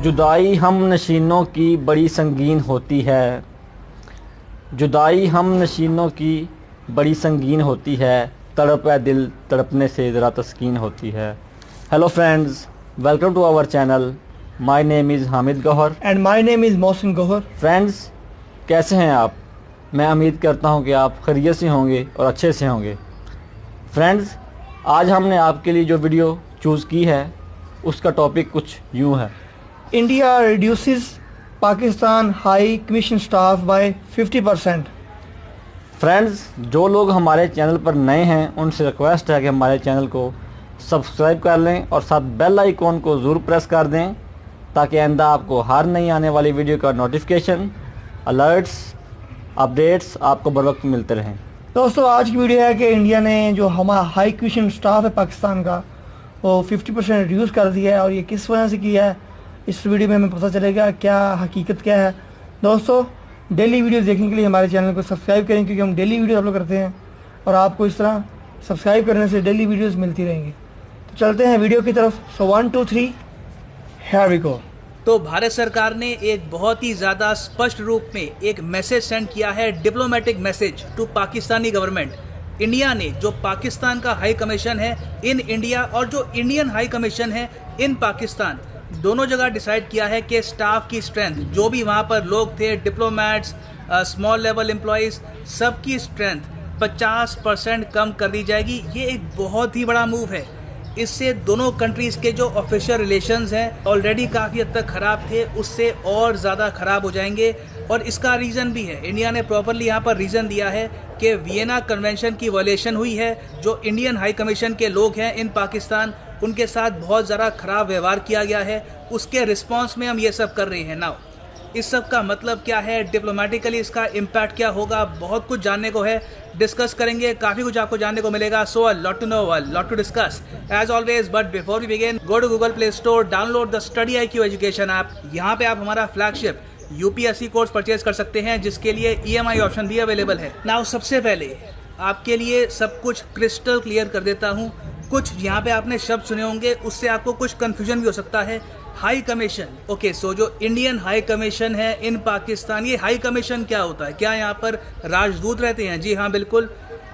जुदाई हम नशीनों की बड़ी संगीन होती है। जुदाई हम नशीनों की बड़ी संगीन होती है। तड़प है दिल, तड़पने से ज़रा तस्कीन होती है। Hello friends, welcome to our channel. My name is Hamid Gauhar and my name is Mohsin Gauhar. Friends, कैसे हैं आप? मैं उम्मीद करता हूं कि आप खैरियत से होंगे और अच्छे से होंगे। फ्रेंड्स, आज हमने आपके लिए जो वीडियो चूज़ की है उसका टॉपिक कुछ यूँ है। India reduces Pakistan high commission staff by 50%। Friends, जो लोग हमारे चैनल पर नए हैं उनसे रिक्वेस्ट है कि हमारे चैनल को सब्सक्राइब कर लें और साथ बेल आइकॉन को ज़रूर प्रेस कर दें ताकि आइंदा आपको हर नई आने वाली वीडियो का नोटिफिकेशन, अलर्ट्स, अपडेट्स आपको बर वक्त मिलते रहें। दोस्तों, आज की वीडियो है कि इंडिया ने जो हमारा हाई कमीशन स्टाफ है पाकिस्तान का वो 50% रिड्यूस कर दिया है और ये किस वजह से किया है इस वीडियो में हमें पता चलेगा क्या हकीकत क्या है। दोस्तों, डेली वीडियोस देखने के लिए हमारे चैनल को सब्सक्राइब करें क्योंकि हम डेली वीडियो अपलोड करते हैं और आपको इस तरह सब्सक्राइब करने से डेली वीडियोस मिलती रहेंगी। तो चलते हैं वीडियो की तरफ। सो 1 2 3 हियर वी गो। तो भारत सरकार ने एक बहुत ही ज़्यादा स्पष्ट रूप में एक मैसेज सेंड किया है, diplomatic message to Pakistani government. India ने जो पाकिस्तान का हाई कमीशन है इन इंडिया और जो इंडियन हाई कमीशन है इन पाकिस्तान, दोनों जगह डिसाइड किया है कि स्टाफ की स्ट्रेंथ, जो भी वहाँ पर लोग थे, डिप्लोमेट्स, स्मॉल लेवल एम्प्लॉयज़, सबकी स्ट्रेंथ 50% कम कर दी जाएगी। ये एक बहुत ही बड़ा मूव है। इससे दोनों कंट्रीज़ के जो ऑफिशियल रिलेशंस हैं ऑलरेडी काफ़ी हद तक ख़राब थे, उससे और ज़्यादा ख़राब हो जाएंगे। और इसका रीज़न भी है, इंडिया ने प्रॉपरली यहाँ पर रीज़न दिया है कि वियना कन्वेंशन की वायलेशन हुई है। जो इंडियन हाई कमीशन के लोग हैं इन पाकिस्तान, उनके साथ बहुत ज़्यादा ख़राब व्यवहार किया गया है। उसके रिस्पॉन्स में हम ये सब कर रहे हैं। नाउ इस सब का मतलब क्या है, डिप्लोमेटिकली इसका इम्पैक्ट क्या होगा, बहुत कुछ जानने को है, डिस्कस करेंगे, काफ़ी कुछ आपको जानने को मिलेगा। So a lot to know, a lot to discuss as always. But before we begin, go to Google play store, download the study IQ education app. यहाँ पे आप हमारा फ्लैगशिप UPSC कोर्स परचेज कर सकते हैं जिसके लिए EMI ऑप्शन भी अवेलेबल है। नाउ सबसे पहले आपके लिए सब कुछ क्रिस्टल क्लियर कर देता हूँ। कुछ यहाँ पे आपने शब्द सुने होंगे, उससे आपको कुछ कन्फ्यूजन भी हो सकता है। हाई कमीशन, ओके, सो जो इंडियन हाई कमीशन है इन पाकिस्तान, ये हाई कमीशन क्या होता है? क्या यहाँ पर राजदूत रहते हैं? जी हाँ, बिल्कुल।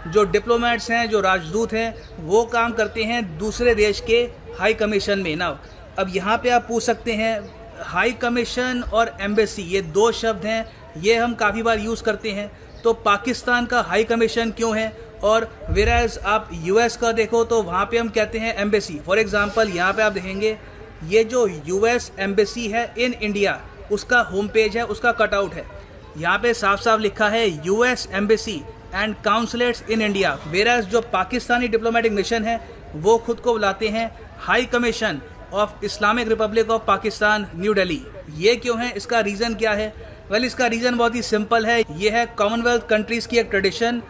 जो डिप्लोमेट्स हैं, जो राजदूत हैं, वो काम करते हैं दूसरे देश के हाई कमीशन में। ना अब यहाँ पे आप पूछ सकते हैं, हाई कमीशन और एम्बेसी ये दो शब्द हैं, ये हम काफ़ी बार यूज़ करते हैं, तो पाकिस्तान का हाई कमीशन क्यों है? और वेराज आप US का देखो तो वहाँ पे हम कहते हैं एम्बेसी। फॉर एग्जांपल यहाँ पे आप देखेंगे ये जो US एम्बेसी है इन इंडिया, उसका होम पेज है, उसका कटआउट है, यहाँ पे साफ साफ लिखा है US embassy and consulates in India. Whereas जो पाकिस्तानी डिप्लोमेटिक मिशन है वो खुद को बुलाते हैं high commission of Islamic Republic of Pakistan, new Delhi. ये क्यों है, इसका रीज़न क्या है? वेल, इसका रीज़न बहुत ही सिंपल है। ये है कॉमनवेल्थ कंट्रीज़ की एक ट्रेडिशन।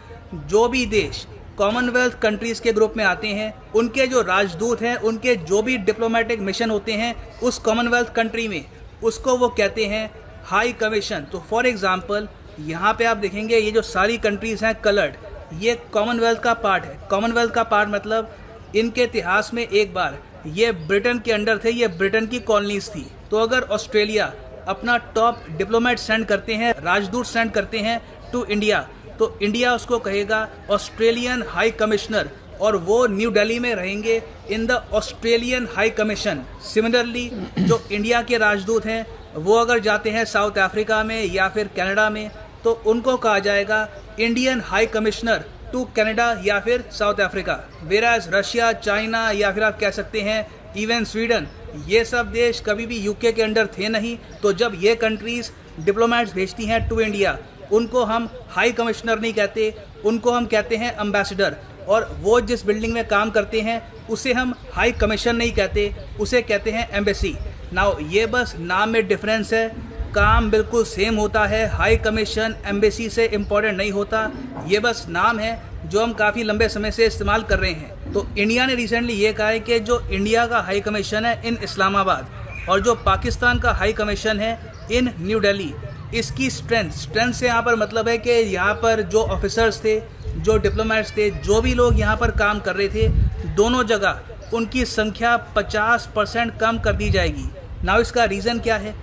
जो भी देश कॉमनवेल्थ कंट्रीज़ के ग्रुप में आते हैं, उनके जो राजदूत हैं, उनके जो भी डिप्लोमेटिक मिशन होते हैं उस कॉमनवेल्थ कंट्री में, उसको वो कहते हैं हाई कमीशन। तो फॉर एग्जांपल यहाँ पे आप देखेंगे ये जो सारी कंट्रीज़ हैं कलर्ड, ये कॉमनवेल्थ का पार्ट है। कॉमनवेल्थ का पार्ट मतलब इनके इतिहास में एक बार ये ब्रिटेन के अंडर थे, ये ब्रिटेन की कॉलोनीज थी। तो अगर ऑस्ट्रेलिया अपना टॉप डिप्लोमेट सेंड करते हैं, राजदूत सेंड करते हैं टू इंडिया, तो इंडिया उसको कहेगा ऑस्ट्रेलियन हाई कमिश्नर और वो न्यू दिल्ली में रहेंगे in the Australian high commission. Similarly जो इंडिया के राजदूत हैं वो अगर जाते हैं साउथ अफ्रीका में या फिर कनाडा में, तो उनको कहा जाएगा Indian high commissioner to Canada या फिर South Africa. Whereas Russia, China या फिर आप कह सकते हैं इवन स्वीडन, ये सब देश कभी भी UK के अंडर थे नहीं। तो जब ये कंट्रीज़ डिप्लोमेट्स भेजती हैं टू इंडिया, उनको हम हाई कमिश्नर नहीं कहते, उनको हम कहते हैं एम्बेसडर। और वो जिस बिल्डिंग में काम करते हैं उसे हम हाई कमीशन नहीं कहते, उसे कहते हैं एम्बेसी। नाउ ये बस नाम में डिफरेंस है, काम बिल्कुल सेम होता है। हाई कमीशन एम्बेसी से इम्पोर्टेंट नहीं होता, ये बस नाम है जो हम काफ़ी लंबे समय से इस्तेमाल कर रहे हैं। तो इंडिया ने रिसेंटली ये कहा है कि जो इंडिया का हाई कमीशन है इन इस्लामाबाद और जो पाकिस्तान का हाई कमीशन है इन न्यू दिल्ली, इसकी स्ट्रेंथ से यहाँ पर मतलब है कि यहाँ पर जो ऑफिसर्स थे, जो डिप्लोमेट्स थे, जो भी लोग यहाँ पर काम कर रहे थे, दोनों जगह उनकी संख्या 50% कम कर दी जाएगी। नाउ इसका रीज़न क्या है?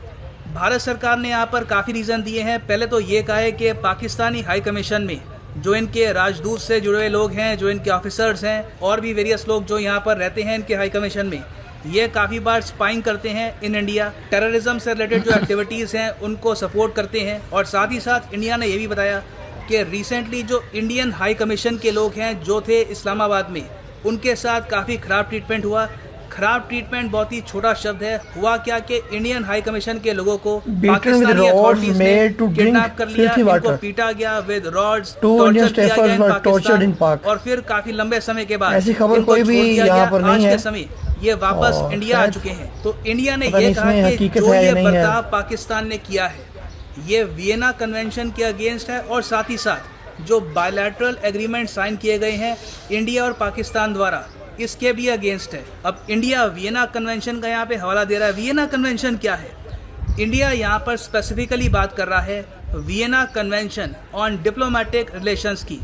भारत सरकार ने यहाँ पर काफ़ी रीज़न दिए हैं। पहले तो ये कहा है कि पाकिस्तानी हाई कमीशन में जो इनके राजदूत से जुड़े हुए लोग हैं, जो इनके ऑफिसर्स हैं और भी वेरियस लोग जो यहाँ पर रहते हैं इनके हाई कमीशन में, ये काफ़ी बार स्पाइंग करते हैं इन इंडिया, टेररिज्म से रिलेटेड जो एक्टिविटीज़ हैं उनको सपोर्ट करते हैं। और साथ ही साथ इंडिया ने ये भी बताया कि रिसेंटली जो इंडियन हाई कमीशन के लोग हैं जो थे इस्लामाबाद में, उनके साथ काफ़ी ख़राब ट्रीटमेंट हुआ। ख़राब ट्रीटमेंट बहुत ही छोटा शब्द है। हुआ क्या कि इंडियन हाई कमीशन के लोगों को पाकिस्तानी अथॉरिटीज ने किडनैप कर लिया, इनको पीटा गया विद रॉड्स, टॉर्चर किया गया इन पाकिस्तान, और फिर काफ़ी लंबे समय के बाद ऐसी खबर कोई भी यहाँ पर नहीं है। आज के समय ये वापस इंडिया आ चुके हैं। तो इंडिया ने ये कहा कि जो ये बर्ताव पाकिस्तान ने किया है ये वियना कन्वेंशन के अगेंस्ट है, और साथ ही साथ जो बायलैटरल एग्रीमेंट साइन किए गए हैं इंडिया और पाकिस्तान द्वारा इसके भी अगेंस्ट है। अब इंडिया वियना कन्वेंशन का यहाँ पे हवाला दे रहा है। वियना कन्वेंशन क्या है? इंडिया यहाँ पर स्पेसिफिकली बात कर रहा है Vienna convention on diplomatic relations की।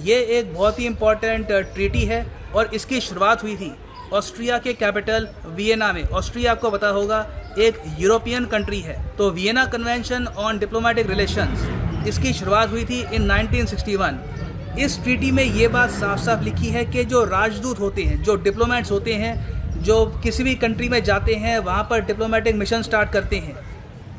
ये एक बहुत ही इम्पॉर्टेंट ट्रीटी है और इसकी शुरुआत हुई थी ऑस्ट्रिया के कैपिटल वियना में। ऑस्ट्रिया आपको पता होगा एक यूरोपियन कंट्री है। तो Vienna convention on diplomatic relations इसकी शुरुआत हुई थी इन 1961। इस ट्रीटी में ये बात साफ साफ लिखी है कि जो राजदूत होते हैं, जो डिप्लोमेट्स होते हैं, जो किसी भी कंट्री में जाते हैं वहाँ पर डिप्लोमेटिक मिशन स्टार्ट करते हैं,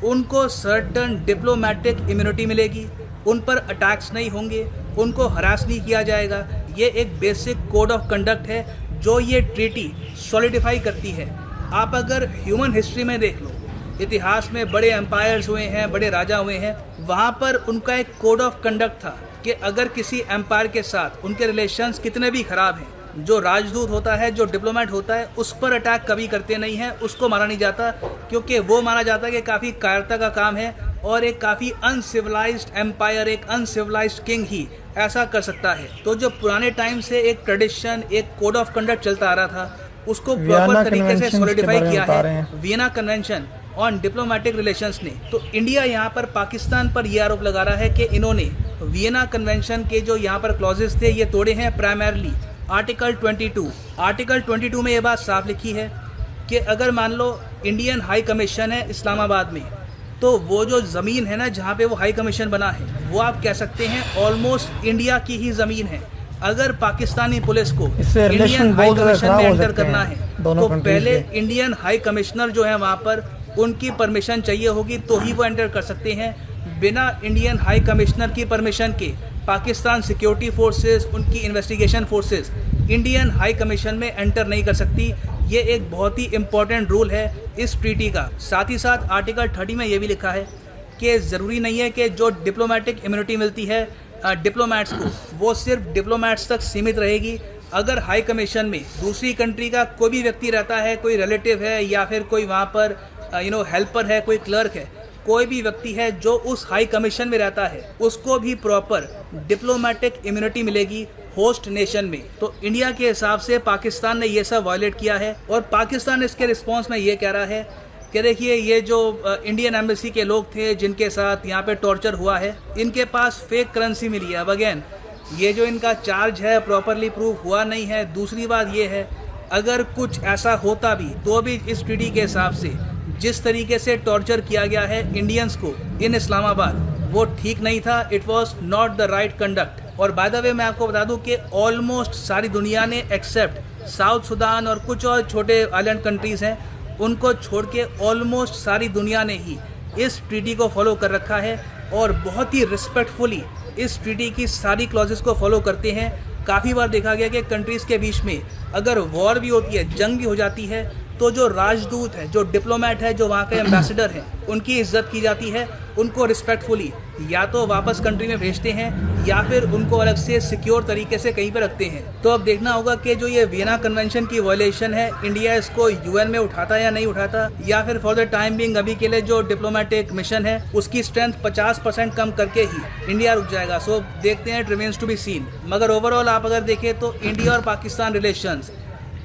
उनको सर्टन डिप्लोमेटिक इम्यूनिटी मिलेगी, उन पर अटैक्स नहीं होंगे, उनको हरास नहीं किया जाएगा। ये एक बेसिक कोड ऑफ कंडक्ट है जो ये ट्रीटी सॉलिडिफाई करती है। आप अगर ह्यूमन हिस्ट्री में देख लो, इतिहास में बड़े एम्पायर्स हुए हैं, बड़े राजा हुए हैं, वहाँ पर उनका एक कोड ऑफ कंडक्ट था कि अगर किसी एम्पायर के साथ उनके रिलेशंस कितने भी ख़राब हैं, जो राजदूत होता है, जो डिप्लोमेट होता है, उस पर अटैक कभी करते नहीं हैं, उसको मारा नहीं जाता, क्योंकि वो माना जाता है कि काफ़ी कायरता का काम है और एक काफ़ी अनसिविलाइज्ड एम्पायर, एक अनसिविलाइज्ड किंग ही ऐसा कर सकता है। तो जो पुराने टाइम से एक ट्रेडिशन, एक कोड ऑफ कंडक्ट चलता आ रहा था, उसको प्रॉपर तरीके से सॉलिडिफाई किया है Vienna convention on diplomatic relations ने। तो इंडिया यहाँ पर पाकिस्तान पर यह आरोप लगा रहा है कि इन्होंने वियना कन्वेंशन के जो यहाँ पर क्लॉजेस थे ये तोड़े हैं। Primarily article 22। आर्टिकल 22 में ये बात साफ लिखी है कि अगर मान लो इंडियन हाई कमीशन है इस्लामाबाद में, तो वो जो ज़मीन है ना जहाँ पे वो हाई कमीशन बना है, वो आप कह सकते हैं ऑलमोस्ट इंडिया की ही ज़मीन है। अगर पाकिस्तानी पुलिस को इंडियन हाई कमीशन में एंटर करना है तो पहले इंडियन हाई कमिश्नर जो है वहाँ पर उनकी परमिशन चाहिए होगी, तो ही वो एंटर कर सकते हैं। बिना इंडियन हाई कमिश्नर की परमिशन के पाकिस्तान सिक्योरिटी फोर्सेस, उनकी investigation forces Indian high commission में एंटर नहीं कर सकती। ये एक बहुत ही इम्पोर्टेंट रूल है इस ट्रीटी का। साथ ही साथ आर्टिकल 30 में ये भी लिखा है कि ज़रूरी नहीं है कि जो डिप्लोमेटिक इम्यूनिटी मिलती है डिप्लोमेट्स को, वो सिर्फ डिप्लोमेट्स तक सीमित रहेगी। अगर हाई कमीशन में दूसरी कंट्री का कोई भी व्यक्ति रहता है, कोई रिलेटिव है या फिर कोई वहाँ पर हेल्पर है, कोई क्लर्क है, कोई भी व्यक्ति है जो उस हाई कमीशन में रहता है, उसको भी प्रॉपर डिप्लोमेटिक इम्यूनिटी मिलेगी होस्ट नेशन में। तो इंडिया के हिसाब से पाकिस्तान ने ये सब वायलेट किया है और पाकिस्तान इसके रिस्पॉन्स में ये कह रहा है कि देखिए ये जो इंडियन एम्बेसी के लोग थे जिनके साथ यहाँ पे टॉर्चर हुआ है, इनके पास फेक करेंसी मिली है। अब अगेन ये जो इनका चार्ज है प्रॉपरली प्रूफ हुआ नहीं है। दूसरी बात ये है, अगर कुछ ऐसा होता भी तो भी इस ट्रीटी के हिसाब से जिस तरीके से टॉर्चर किया गया है इंडियंस को इन इस्लामाबाद, वो ठीक नहीं था। It was not the right conduct. और बाय द वे मैं आपको बता दूं कि ऑलमोस्ट सारी दुनिया ने एक्सेप्ट साउथ सुडान और कुछ और छोटे आइलैंड कंट्रीज़ हैं, उनको छोड़ के ऑलमोस्ट सारी दुनिया ने ही इस ट्रीटी को फॉलो कर रखा है और बहुत ही रिस्पेक्टफुली इस ट्रीटी की सारी क्लॉजेस को फॉलो करते हैं। काफ़ी बार देखा गया कि कंट्रीज़ के बीच में अगर वॉर भी होती है, जंग भी हो जाती है, तो जो राजदूत है, जो डिप्लोमेट है, जो वहाँ के एम्बेसडर हैं, उनकी इज्जत की जाती है। उनको रिस्पेक्टफुली या तो वापस कंट्री में भेजते हैं या फिर उनको अलग से सिक्योर तरीके से कहीं पर रखते हैं। तो अब देखना होगा कि जो ये वियना कन्वेंशन की वायलेशन है, इंडिया इसको यूएन में उठाता या नहीं उठाता, या फिर फॉर द टाइम बिंग अभी के लिए जो डिप्लोमेटिक मिशन है उसकी स्ट्रेंथ 50% कम करके ही इंडिया रुक जाएगा। सो देखते हैं, it remains to be seen. मगर ओवरऑल आप अगर देखें तो इंडिया और पाकिस्तान रिलेशंस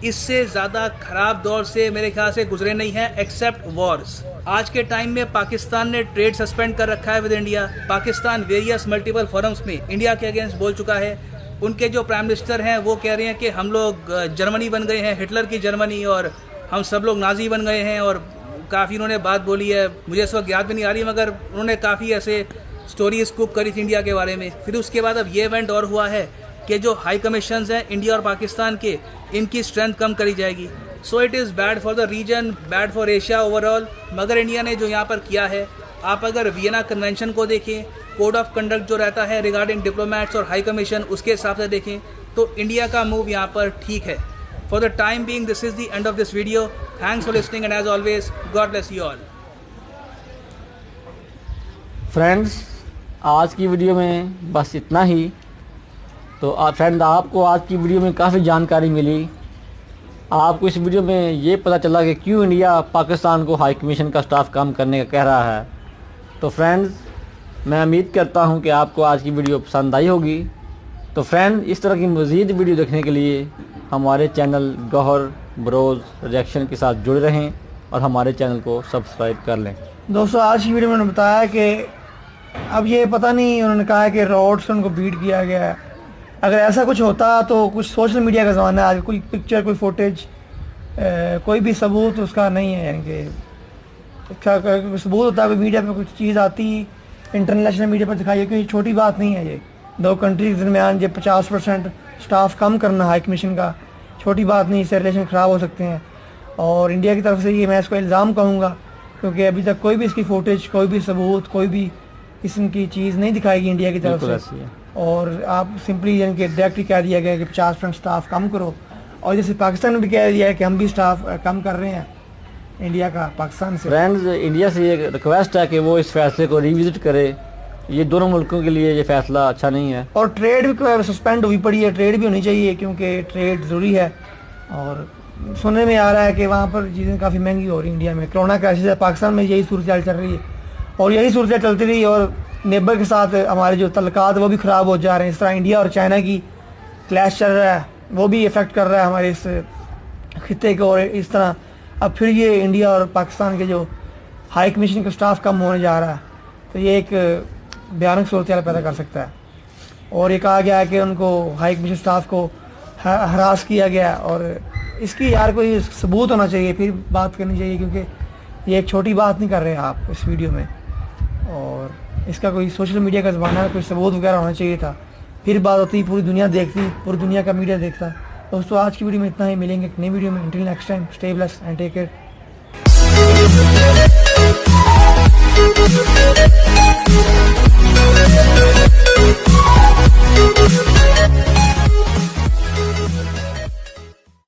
इससे ज़्यादा ख़राब दौर से मेरे ख्याल से गुजरे नहीं हैं एक्सेप्ट वॉर्स। आज के टाइम में पाकिस्तान ने ट्रेड सस्पेंड कर रखा है with India. Pakistan various multiple forums में इंडिया के अगेंस्ट बोल चुका है। उनके जो प्राइम मिनिस्टर हैं वो कह रहे हैं कि हम लोग जर्मनी बन गए हैं, हिटलर की जर्मनी, और हम सब लोग नाजी बन गए हैं और काफ़ी उन्होंने बात बोली है, मुझे इस वक्त याद भी नहीं आ रही, मगर उन्होंने काफ़ी ऐसे स्टोरी स्कूप करी थी इंडिया के बारे में। फिर उसके बाद अब ये इवेंट और हुआ है कि जो हाई कमीशंस हैं इंडिया और पाकिस्तान के, इनकी स्ट्रेंथ कम करी जाएगी। So it is bad for the region, bad for Asia overall. मगर इंडिया ने जो यहाँ पर किया है, आप अगर वियना कन्वेंशन को देखें, कोड ऑफ कंडक्ट जो रहता है रिगार्डिंग डिप्लोमेट्स और हाई कमीशन, उसके हिसाब से देखें तो इंडिया का मूव यहाँ पर ठीक है। For the time being this is the end of this video. Thanks for listening and as always God bless you all. Friends, आज की वीडियो में बस इतना ही। तो फ्रेंड, आपको आज की वीडियो में काफ़ी जानकारी मिली। आपको इस वीडियो में ये पता चला कि क्यों इंडिया पाकिस्तान को हाई कमीशन का स्टाफ कम करने का कह रहा है। तो फ्रेंड्स, मैं उम्मीद करता हूँ कि आपको आज की वीडियो पसंद आई होगी। तो फ्रेंड, इस तरह की मज़ीद वीडियो देखने के लिए हमारे चैनल गौहर ब्रोज रिएक्शन के साथ जुड़े रहें और हमारे चैनल को सब्सक्राइब कर लें। दोस्तों, आज की वीडियो में उन्होंने बताया कि अब ये पता नहीं, उन्होंने कहा है कि रोड से उनको बीट किया गया है। अगर ऐसा कुछ होता तो कुछ सोशल मीडिया का ज़माना है, आज कोई पिक्चर, कोई फुटेज, कोई भी सबूत उसका नहीं है। यानी कि सबूत होता है, मीडिया पे कुछ चीज़ आती, इंटरनेशनल मीडिया पर दिखाई है, क्योंकि छोटी बात नहीं है ये। दो कंट्री के दरमियान ये 50% स्टाफ कम करना हाई कमीशन का छोटी बात नहीं, इससे रिलेशन ख़राब हो सकते हैं। और इंडिया की तरफ से ये मैं इसको इल्ज़ाम कहूँगा, क्योंकि अभी तक कोई भी इसकी फुटेज, कोई भी सबूत, कोई भी किस्म की चीज़ नहीं दिखाएगी इंडिया की तरफ से। और आप सिंपली यानी कि डायरेक्टली कह दिया गया कि 50% स्टाफ कम करो। और जैसे पाकिस्तान ने भी कह दिया है कि हम भी स्टाफ कम कर रहे हैं इंडिया का पाकिस्तान से। फ्रेंड्स, इंडिया से एक रिक्वेस्ट है कि वो इस फैसले को रिविजिट करे। ये दोनों मुल्कों के लिए ये फैसला अच्छा नहीं है। और ट्रेड भी सस्पेंड हुई पड़ी है, ट्रेड भी होनी चाहिए, क्योंकि ट्रेड ज़रूरी है। और सुनने में आ रहा है कि वहाँ पर चीज़ें काफ़ी महंगी हो रही हैं इंडिया में। कोरोना क्राइसिस है, पाकिस्तान में यही सूरत चल रही है और यही सूरत चलती रही, और नेबर के साथ हमारे जो तल्लुकात वो भी ख़राब हो जा रहे हैं। इस तरह इंडिया और चाइना की क्लैश चल रहा है, वो भी इफ़ेक्ट कर रहा है हमारे इस खित्ते को। और इस तरह अब फिर ये इंडिया और पाकिस्तान के जो हाई कमीशन का स्टाफ कम होने जा रहा है, तो ये एक भयानक सूरत पैदा कर सकता है। और ये कहा गया है कि उनको हाई कमीशन स्टाफ को हरास किया गया, और इसकी यार कोई सबूत होना चाहिए, फिर बात करनी चाहिए, क्योंकि ये एक छोटी बात नहीं कर रहे आप इस वीडियो में। और इसका कोई सोशल मीडिया का ज़माना है, कोई सबूत वगैरह होना चाहिए था, फिर बात होती, पूरी दुनिया देखती, पूरी दुनिया का मीडिया देखता। दोस्तों, आज की वीडियो में इतना ही। मिलेंगे एक नई वीडियो में। until next time, stay blessed and take care.